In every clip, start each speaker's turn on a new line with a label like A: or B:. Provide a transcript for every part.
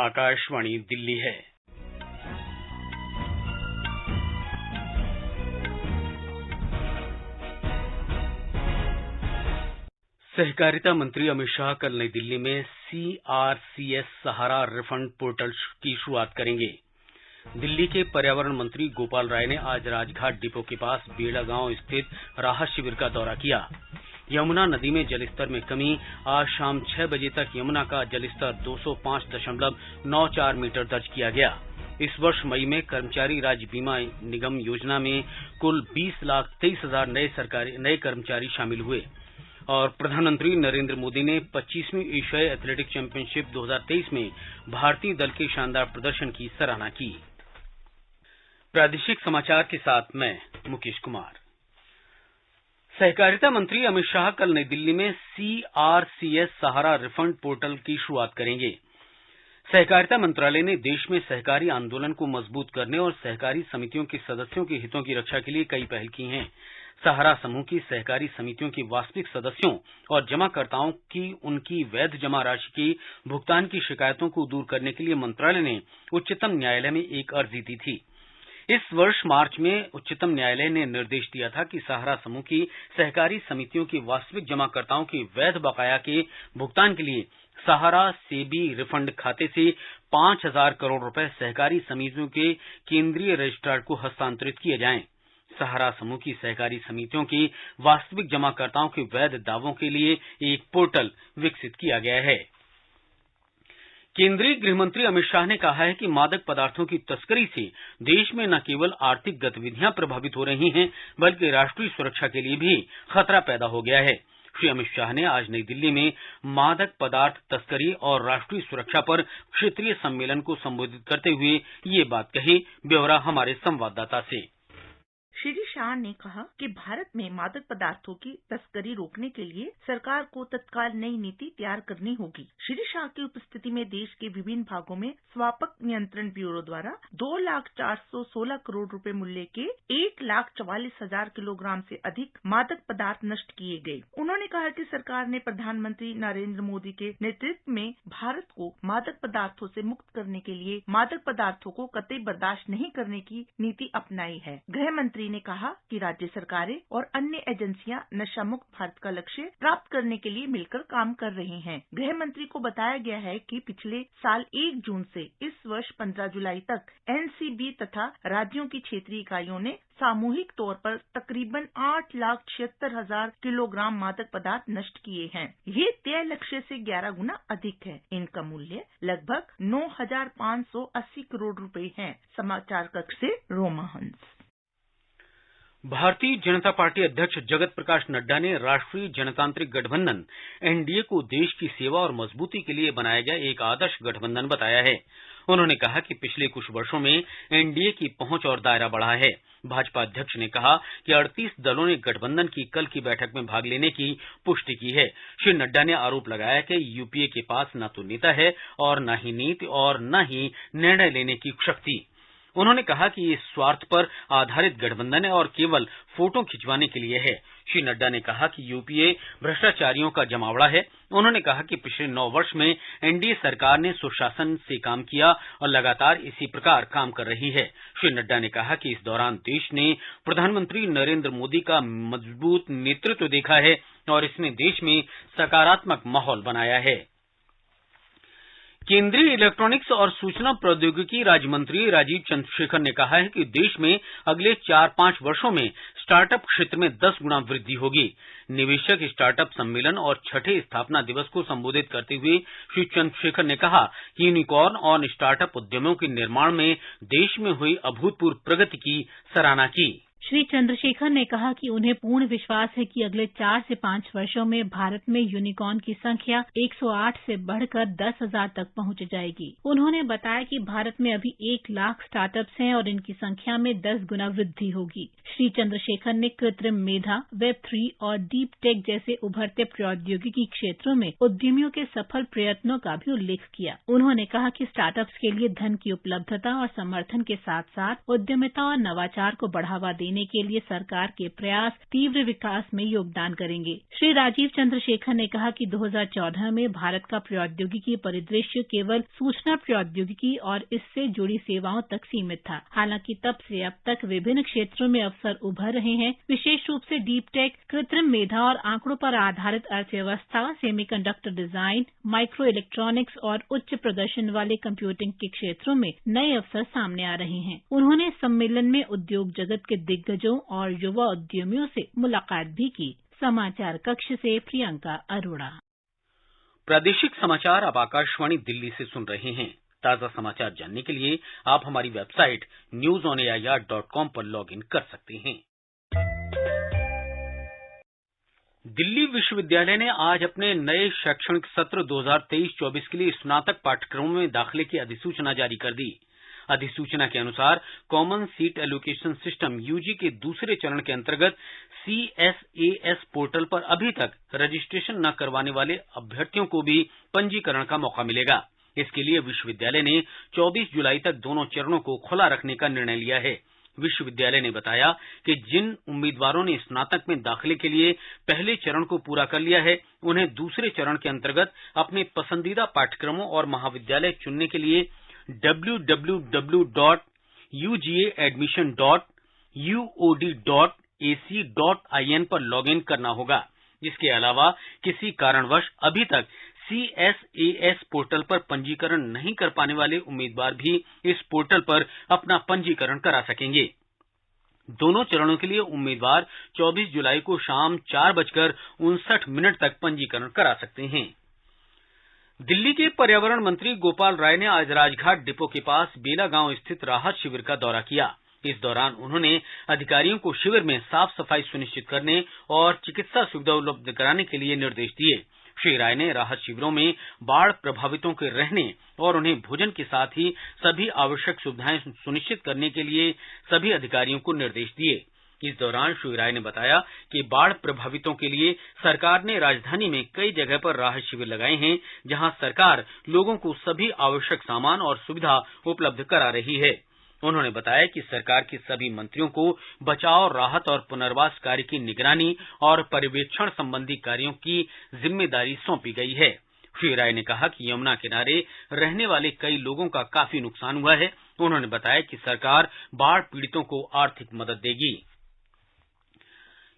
A: आकाशवाणी दिल्ली है। सहकारिता मंत्री अमित शाह कल नई दिल्ली में CRCS सहारा रिफंड पोर्टल की शुरुआत करेंगे। दिल्ली के पर्यावरण मंत्री गोपाल राय ने आज राजघाट डिपो के पास बेड़ा गांव स्थित राहत शिविर का दौरा किया। यमुना नदी में जलस्तर में कमी। आज शाम 6 बजे तक यमुना का जलस्तर 205.94 मीटर दर्ज किया गया। इस वर्ष मई में कर्मचारी राज्य बीमा निगम योजना में कुल 20,23,000 नए कर्मचारी शामिल हुए और प्रधानमंत्री नरेंद्र मोदी ने 25वीं एशियाई एथलेटिक चैंपियनशिप 2023 में भारतीय दल के शानदार प्रदर्शन की सराहना की। प्रादेशिक समाचार के साथ मैं मुकेश कुमार। सहकारिता मंत्री अमित शाह कल नई दिल्ली में CRCS सहारा रिफंड पोर्टल की शुरुआत करेंगे। सहकारिता मंत्रालय ने देश में सहकारी आंदोलन को मजबूत करने और सहकारी समितियों के सदस्यों के हितों की रक्षा के लिए कई पहल की हैं। सहारा समूह की सहकारी समितियों के वास्तविक सदस्यों और जमाकर्ताओं की उनकी वैध जमा राशि के भुगतान की शिकायतों को दूर करने के लिए मंत्रालय ने उच्चतम न्यायालय में एक अर्जी दी थी। इस वर्ष मार्च में उच्चतम न्यायालय ने निर्देश दिया था कि सहारा समूह की सहकारी समितियों के वास्तविक जमाकर्ताओं के वैध बकाया के भुगतान के लिए सहारा सेबी रिफंड खाते से 5,000 करोड़ रुपए सहकारी समितियों के केंद्रीय रजिस्ट्रार को हस्तांतरित किए जाएं। सहारा समूह की सहकारी समितियों के वास्तविक जमाकर्ताओं के वैध दावों के लिए एक पोर्टल विकसित किया गया है। केंद्रीय गृह मंत्री अमित शाह ने कहा है कि मादक पदार्थों की तस्करी से देश में न केवल आर्थिक गतिविधियां प्रभावित हो रही हैं, बल्कि राष्ट्रीय सुरक्षा के लिए भी खतरा पैदा हो गया है। श्री अमित शाह ने आज नई दिल्ली में मादक पदार्थ तस्करी और राष्ट्रीय सुरक्षा पर क्षेत्रीय सम्मेलन को संबोधित करते हुए ये बात कही। ब्यौरा हमारे संवाददाता से।
B: श्री शाह ने कहा कि भारत में मादक पदार्थों की तस्करी रोकने के लिए सरकार को तत्काल नई नीति तैयार करनी होगी। श्री शाह की उपस्थिति में देश के विभिन्न भागों में स्वापक नियंत्रण ब्यूरो द्वारा 2,416 करोड़ रुपए मूल्य के 1,44,000 किलोग्राम से अधिक मादक पदार्थ नष्ट किए गए। उन्होंने कहा कि सरकार ने प्रधानमंत्री नरेंद्र मोदी के नेतृत्व में भारत को मादक पदार्थों से मुक्त करने के लिए मादक पदार्थों को कतई बर्दाश्त नहीं करने की नीति अपनाई है। गृह मंत्री ने कहा कि राज्य सरकारें और अन्य एजेंसियां नशा मुक्त भारत का लक्ष्य प्राप्त करने के लिए मिलकर काम कर रही हैं। गृह मंत्री को बताया गया है कि पिछले साल 1 जून से इस वर्ष 15 जुलाई तक NCB तथा राज्यों की क्षेत्रीय इकाइयों ने सामूहिक तौर पर तकरीबन 8,76,000 किलोग्राम मादक पदार्थ नष्ट किए हैं। ये तय लक्ष्य से 11 गुना अधिक है। इनका मूल्य लगभग 9,580 करोड़ रुपए है। समाचार कक्ष से रोमा हंस।
A: भारतीय जनता पार्टी अध्यक्ष जगत प्रकाश नड्डा ने राष्ट्रीय जनतांत्रिक गठबंधन NDA को देश की सेवा और मजबूती के लिए बनाया गया एक आदर्श गठबंधन बताया है। उन्होंने कहा कि पिछले कुछ वर्षों में NDA की पहुंच और दायरा बढ़ा है। भाजपा अध्यक्ष ने कहा कि 38 दलों ने गठबंधन की कल की बैठक में भाग लेने की पुष्टि की है। श्री नड्डा ने आरोप लगाया कि यूपीए के पास न तो नेता है और न ही नीति और न ही निर्णय लेने की शक्ति। उन्होंने कहा कि ये स्वार्थ पर आधारित गठबंधन है और केवल फोटो खिंचवाने के लिए है। श्री नड्डा ने कहा कि यूपीए भ्रष्टाचारियों का जमावड़ा है। उन्होंने कहा कि पिछले 9 वर्ष में NDA सरकार ने सुशासन से काम किया और लगातार इसी प्रकार काम कर रही है। श्री नड्डा ने कहा कि इस दौरान देश ने प्रधानमंत्री नरेंद्र मोदी का मजबूत नेतृत्व देखा है और इसने देश में सकारात्मक माहौल बनाया है। केंद्रीय इलेक्ट्रॉनिक्स और सूचना प्रौद्योगिकी राज्य मंत्री राजीव चंद्रशेखर ने कहा है कि देश में अगले 4-5 वर्षों में स्टार्टअप क्षेत्र में 10 गुना वृद्धि होगी। निवेशक स्टार्टअप सम्मेलन और 6ठे स्थापना दिवस को संबोधित करते हुए श्री चंद्रशेखर ने कहा कि यूनिकॉर्न और स्टार्टअप उद्यमों के निर्माण में देश में हुई अभूतपूर्व प्रगति की सराहना की।
C: श्री चंद्रशेखर ने कहा कि उन्हें पूर्ण विश्वास है कि अगले 4 से 5 वर्षों में भारत में यूनिकॉर्न की संख्या 108 से बढ़कर 10,000 तक पहुंच जाएगी। उन्होंने बताया कि भारत में अभी 1 लाख स्टार्टअप्स हैं और इनकी संख्या में 10 गुना वृद्धि होगी। श्री चंद्रशेखर ने कृत्रिम मेधा, Web3 और डीप टेक जैसे उभरते प्रौद्योगिकी क्षेत्रों में उद्यमियों के सफल प्रयत्नों का भी उल्लेख किया। उन्होंने कहा कि स्टार्टअप्स के लिए धन की उपलब्धता और समर्थन के साथ साथ उद्यमिता और नवाचार को बढ़ावा देने देने के लिए सरकार के प्रयास तीव्र विकास में योगदान करेंगे। श्री राजीव चंद्रशेखर ने कहा कि 2014 में भारत का प्रौद्योगिकी परिदृश्य केवल सूचना प्रौद्योगिकी और इससे जुड़ी सेवाओं तक सीमित था। हालांकि तब से अब तक विभिन्न क्षेत्रों में अवसर उभर रहे हैं, विशेष रूप से डीप टेक, कृत्रिम मेधा और आंकड़ों पर आधारित अर्थव्यवस्था, सेमीकंडक्टर डिजाइन, माइक्रो इलेक्ट्रॉनिक्स और उच्च प्रदर्शन वाले कंप्यूटिंग के क्षेत्रों में नए अवसर सामने आ रहे हैं। उन्होंने सम्मेलन में उद्योग जगत के दिग्गजों और युवा उद्यमियों से मुलाकात भी की। समाचार कक्ष से प्रियंका अरोड़ा।
A: प्रादेशिक समाचार आप आकाशवाणी दिल्ली से सुन रहे हैं। ताजा समाचार जानने के लिए आप हमारी वेबसाइट newsonair.com पर लॉगिन कर सकते हैं। दिल्ली विश्वविद्यालय ने आज अपने नए शैक्षणिक सत्र 2023-24 के लिए स्नातक पाठ्यक्रमों में दाखिले की अधिसूचना जारी कर दी। अधिसूचना के अनुसार common seat allocation system UG के दूसरे चरण के अंतर्गत CSAS पोर्टल पर अभी तक रजिस्ट्रेशन न करवाने वाले अभ्यर्थियों को भी पंजीकरण का मौका मिलेगा। इसके लिए विश्वविद्यालय ने 24 जुलाई तक दोनों चरणों को खुला रखने का निर्णय लिया है। विश्वविद्यालय ने बताया कि जिन उम्मीदवारों ने स्नातक में दाखिले के लिए पहले चरण को पूरा कर लिया है, उन्हें दूसरे चरण के अंतर्गत अपने पसंदीदा पाठ्यक्रमों और महाविद्यालय चुनने के लिए www.uggadmission.uod.ac.in पर लॉगिन करना होगा। इसके अलावा किसी कारणवश अभी तक CSAS पोर्टल पर पंजीकरण नहीं कर पाने वाले उम्मीदवार भी इस पोर्टल पर अपना पंजीकरण करा सकेंगे। दोनों चरणों के लिए उम्मीदवार 24 जुलाई को शाम 4:59 तक पंजीकरण करा सकते हैं। दिल्ली के पर्यावरण मंत्री गोपाल राय ने आज राजघाट डिपो के पास बेला गांव स्थित राहत शिविर का दौरा किया। इस दौरान उन्होंने अधिकारियों को शिविर में साफ सफाई सुनिश्चित करने और चिकित्सा सुविधा उपलब्ध कराने के लिए निर्देश दिए। श्री राय ने राहत शिविरों में बाढ़ प्रभावितों के रहने और उन्हें भोजन के साथ ही सभी आवश्यक सुविधाएं सुनिश्चित करने के लिए सभी अधिकारियों को निर्देश दिए। इस दौरान श्री राय ने बताया कि बाढ़ प्रभावितों के लिए सरकार ने राजधानी में कई जगह पर राहत शिविर लगाए हैं, जहां सरकार लोगों को सभी आवश्यक सामान और सुविधा उपलब्ध करा रही है। उन्होंने बताया कि सरकार के सभी मंत्रियों को बचाव, राहत और पुनर्वास कार्य की निगरानी और पर्यवेक्षण संबंधी कार्यों की जिम्मेदारी सौंपी गई है। श्री राय ने कहा कि यमुना किनारे रहने वाले कई लोगों का काफी नुकसान हुआ है। उन्होंने बताया कि सरकार बाढ़ पीड़ितों को आर्थिक मदद देगी।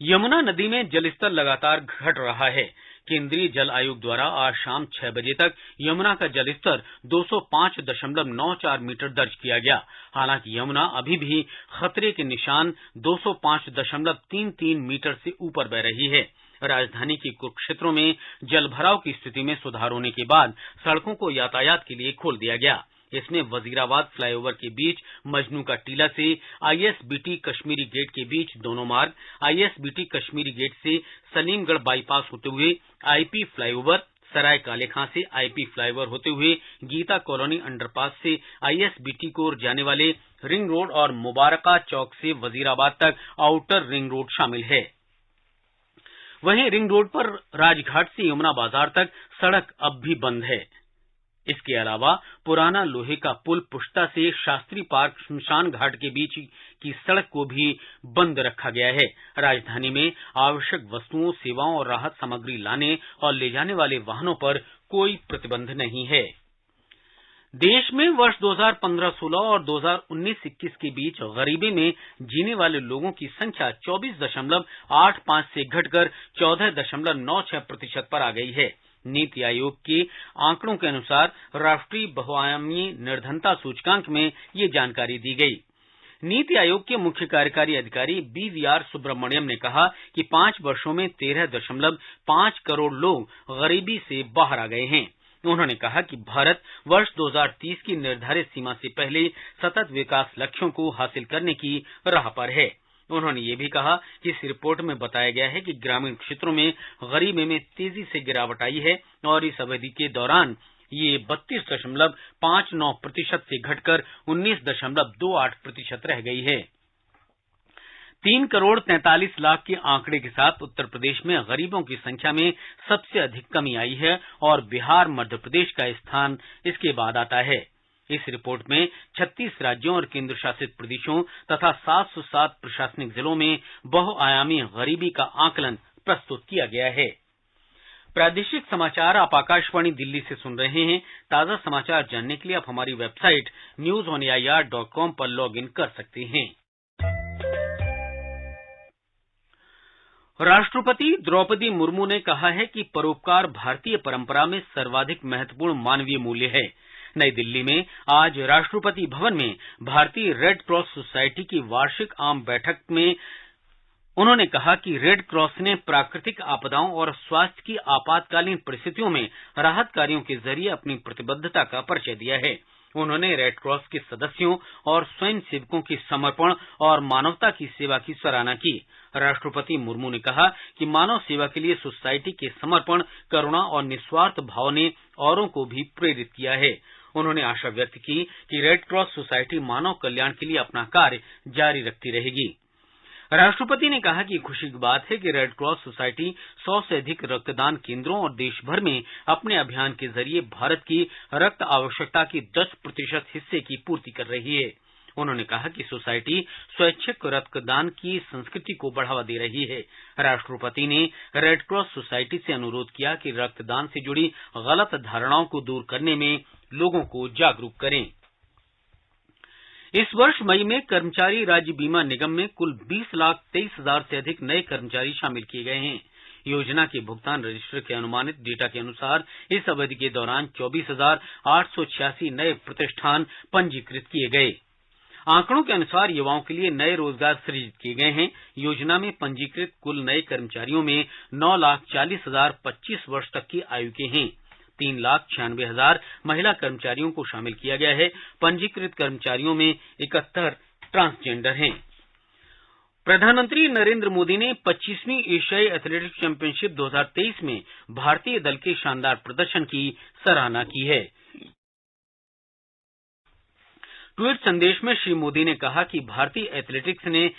A: यमुना नदी में जलस्तर लगातार घट रहा है। केंद्रीय जल आयोग द्वारा आज शाम 6 बजे तक यमुना का जलस्तर 205.94 मीटर दर्ज किया गया। हालांकि यमुना अभी भी खतरे के निशान 205.33 मीटर से ऊपर बह रही है। राजधानी के कुछ क्षेत्रों में जलभराव की स्थिति में सुधार होने के बाद सड़कों को यातायात के लिए खोल दिया गया। इसमें वजीराबाद फ्लाईओवर के बीच मजनू का टीला से ISBT कश्मीरी गेट के बीच दोनों मार्ग, ISBT कश्मीरी गेट से सलीमगढ़ बाईपास होते हुए IP फ्लाईओवर, सराय काले खां से IP फ्लाईओवर होते हुए गीता कॉलोनी अंडरपास से ISBT को जाने वाले रिंग रोड और मुबारका चौक से वजीराबाद तक आउटर रिंग रोड शामिल है। वहीं रिंग रोड पर राजघाट से यमुना बाजार तक सड़क अब भी बंद है। इसके अलावा पुराना लोहे का पुल पुष्ता से शास्त्री पार्क श्मशान घाट के बीच की सड़क को भी बंद रखा गया है। राजधानी में आवश्यक वस्तुओं, सेवाओं और राहत सामग्री लाने और ले जाने वाले वाहनों पर कोई प्रतिबंध नहीं है। देश में वर्ष 2015-16 और 2019-21 के बीच गरीबी में जीने वाले लोगों की संख्या 24.85 से घटकर 14.96% पर आ गई है। नीति आयोग के आंकड़ों के अनुसार राष्ट्रीय बहुआयामी निर्धनता सूचकांक में ये जानकारी दी गई। नीति आयोग के मुख्य कार्यकारी अधिकारी BVR सुब्रमण्यम ने कहा कि 5 वर्षों में 13.5 करोड़ लोग गरीबी से बाहर आ गए हैं। उन्होंने कहा कि भारत वर्ष 2030 की निर्धारित सीमा से पहले सतत विकास लक्ष्यों को हासिल करने की राह पर है। उन्होंने ये भी कहा कि इस रिपोर्ट में बताया गया है कि ग्रामीण क्षेत्रों में गरीबी में तेजी से गिरावट आई है और इस अवधि के दौरान ये 32.59% से घटकर 19.28% रह गई है। 3 करोड़ 43 लाख के आंकड़े के साथ उत्तर प्रदेश में गरीबों की संख्या में सबसे अधिक कमी आई है और बिहार, मध्य प्रदेश का स्थान इसके बाद आता है। इस रिपोर्ट में 36 राज्यों और केंद्र शासित प्रदेशों तथा 707 प्रशासनिक जिलों में बहुआयामी गरीबी का आकलन प्रस्तुत किया गया है। प्रादेशिक समाचार आप आकाशवाणी दिल्ली से सुन रहे हैं। ताजा समाचार जानने के लिए आप हमारी वेबसाइट newsonair.com पर लॉग इन कर सकते हैं। राष्ट्रपति द्रौपदी मुर्मू ने कहा है कि परोपकार भारतीय परंपरा में सर्वाधिक महत्वपूर्ण मानवीय मूल्य है। नई दिल्ली में आज राष्ट्रपति भवन में भारतीय रेड क्रॉस सोसाइटी की वार्षिक आम बैठक में उन्होंने कहा कि रेड क्रॉस ने प्राकृतिक आपदाओं और स्वास्थ्य की आपातकालीन परिस्थितियों में राहत कार्यों के जरिए अपनी प्रतिबद्धता का परिचय दिया है। उन्होंने रेड क्रॉस के सदस्यों और स्वयंसेवकों की समर्पण और मानवता की सेवा की सराहना की। राष्ट्रपति मुर्मू ने कहा कि मानव सेवा के लिए सोसाइटी के समर्पण, करुणा और निस्वार्थ भाव ने औरों को भी प्रेरित किया है। उन्होंने आशा व्यक्त की कि रेड क्रॉस सोसाइटी मानव कल्याण के लिए अपना कार्य जारी रखती रहेगी। राष्ट्रपति ने कहा कि खुशी की बात है कि रेड क्रॉस सोसाइटी 100 से अधिक रक्तदान केंद्रों और देश भर में अपने अभियान के जरिए भारत की रक्त आवश्यकता की 10% हिस्से की पूर्ति कर रही है। उन्होंने कहा कि सोसाइटी स्वैच्छिक रक्तदान की संस्कृति को बढ़ावा दे रही है। राष्ट्रपति ने रेड क्रॉस सोसाइटी से अनुरोध किया कि रक्तदान से जुड़ी गलत धारणाओं को दूर करने में लोगों को जागरूक करें। इस वर्ष मई में कर्मचारी राज्य बीमा निगम में कुल 20,23,000 से अधिक नए कर्मचारी शामिल किए गए हैं। योजना के भुगतान रजिस्टर के अनुमानित डेटा के अनुसार इस अवधि के दौरान 24,886 नए प्रतिष्ठान पंजीकृत किए गए। आंकड़ों के अनुसार युवाओं के लिए नए रोजगार सृजित किए गए हैं। योजना में पंजीकृत कुल नए कर्मचारियों में 9,40,000 25 वर्ष तक की आयु के हैं। 3,96,000 महिला कर्मचारियों को शामिल किया गया है। पंजीकृत कर्मचारियों में 71 ट्रांसजेंडर हैं। प्रधानमंत्री नरेंद्र मोदी ने 25वीं एशियाई एथलेटिक्स चैंपियनशिप 2023 में भारतीय दल के शानदार प्रदर्शन की सराहना की है। ट्वीट संदेश में श्री मोदी ने कहा कि भारतीय एथलेटिक्स ने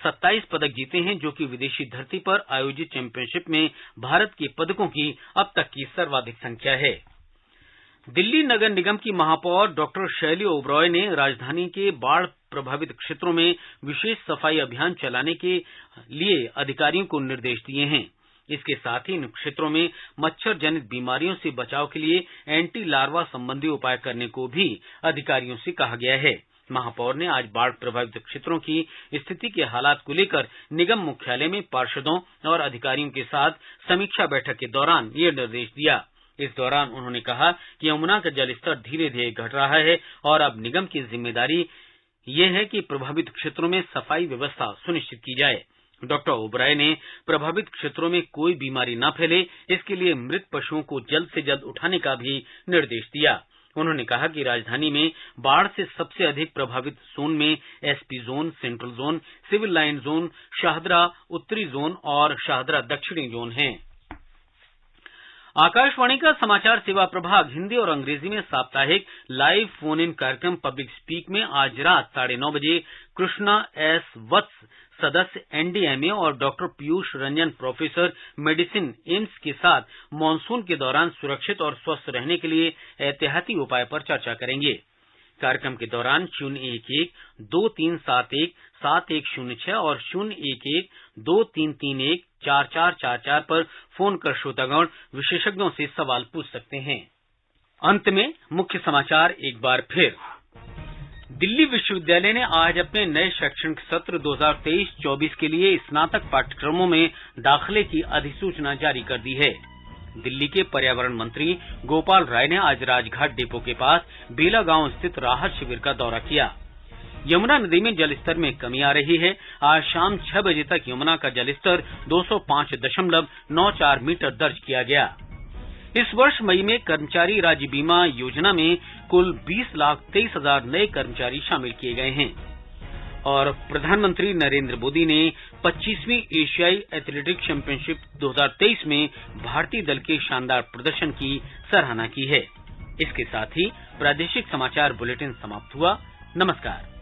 A: 27 पदक जीते हैं, जो कि विदेशी धरती पर आयोजित चैंपियनशिप में भारत के पदकों की अब तक की सर्वाधिक संख्या है। दिल्ली नगर निगम की महापौर डॉक्टर शैली ओबरॉय ने राजधानी के बाढ़ प्रभावित क्षेत्रों में विशेष सफाई अभियान चलाने के लिए अधिकारियों को निर्देश दिए हैं। इसके साथ ही इन क्षेत्रों में मच्छर जनित बीमारियों से बचाव के लिए एंटी लार्वा संबंधी उपाय करने को भी अधिकारियों से कहा गया है। महापौर ने आज बाढ़ प्रभावित क्षेत्रों की स्थिति के हालात को लेकर निगम मुख्यालय में पार्षदों और अधिकारियों के साथ समीक्षा बैठक के दौरान ये निर्देश दिया। इस दौरान उन्होंने कहा कि यमुना का जलस्तर धीरे धीरे घट रहा है और अब निगम की जिम्मेदारी ये है कि प्रभावित क्षेत्रों में सफाई व्यवस्था सुनिश्चित की जाए। डॉक्टर ओबराय ने प्रभावित क्षेत्रों में कोई बीमारी न फैले, इसके लिए मृत पशुओं को जल्द से जल्द उठाने का भी निर्देश दिया। उन्होंने कहा कि राजधानी में बाढ़ से सबसे अधिक प्रभावित जोन में SP zone, central zone, civil line zone, Shahdara उत्तरी जोन और शाहदरा दक्षिणी जोन हैं। आकाशवाणी का समाचार सेवा प्रभाग हिंदी और अंग्रेजी में साप्ताहिक लाइव फोन इन कार्यक्रम पब्लिक स्पीक में आज रात 9:30 बजे कृष्णा एस वत्स, सदस्य एनडीएमए और doctor Piyush Ranjan, professor medicine, AIIMS के साथ मानसून के दौरान सुरक्षित और स्वस्थ रहने के लिए एहतियाती उपाय पर चर्चा करेंगे। कार्यक्रम के दौरान 011-2371-7106 और 011-2331-4444 पर फोन कर श्रोतागण विशेषज्ञों से सवाल पूछ सकते हैं। अंत में मुख्य समाचार एक बार फिर। दिल्ली विश्वविद्यालय ने आज अपने नए शैक्षणिक सत्र 2023-24 के लिए स्नातक पाठ्यक्रमों में दाखिले की अधिसूचना जारी कर दी है। दिल्ली के पर्यावरण मंत्री गोपाल राय ने आज राजघाट डिपो के पास बेला गांव स्थित राहत शिविर का दौरा किया। यमुना नदी में जलस्तर में कमी आ रही है। आज शाम 6 बजे तक यमुना का जलस्तर 205.94 मीटर दर्ज किया गया। इस वर्ष मई में कर्मचारी राज्य बीमा योजना में कुल 20,23,000 नए कर्मचारी शामिल किए गए हैं। और प्रधानमंत्री नरेंद्र मोदी ने 25वीं एशियाई एथलेटिक्स चैंपियनशिप 2023 में भारतीय दल के शानदार प्रदर्शन की सराहना की है। इसके साथ ही प्रादेशिक समाचार बुलेटिन समाप्त हुआ। नमस्कार।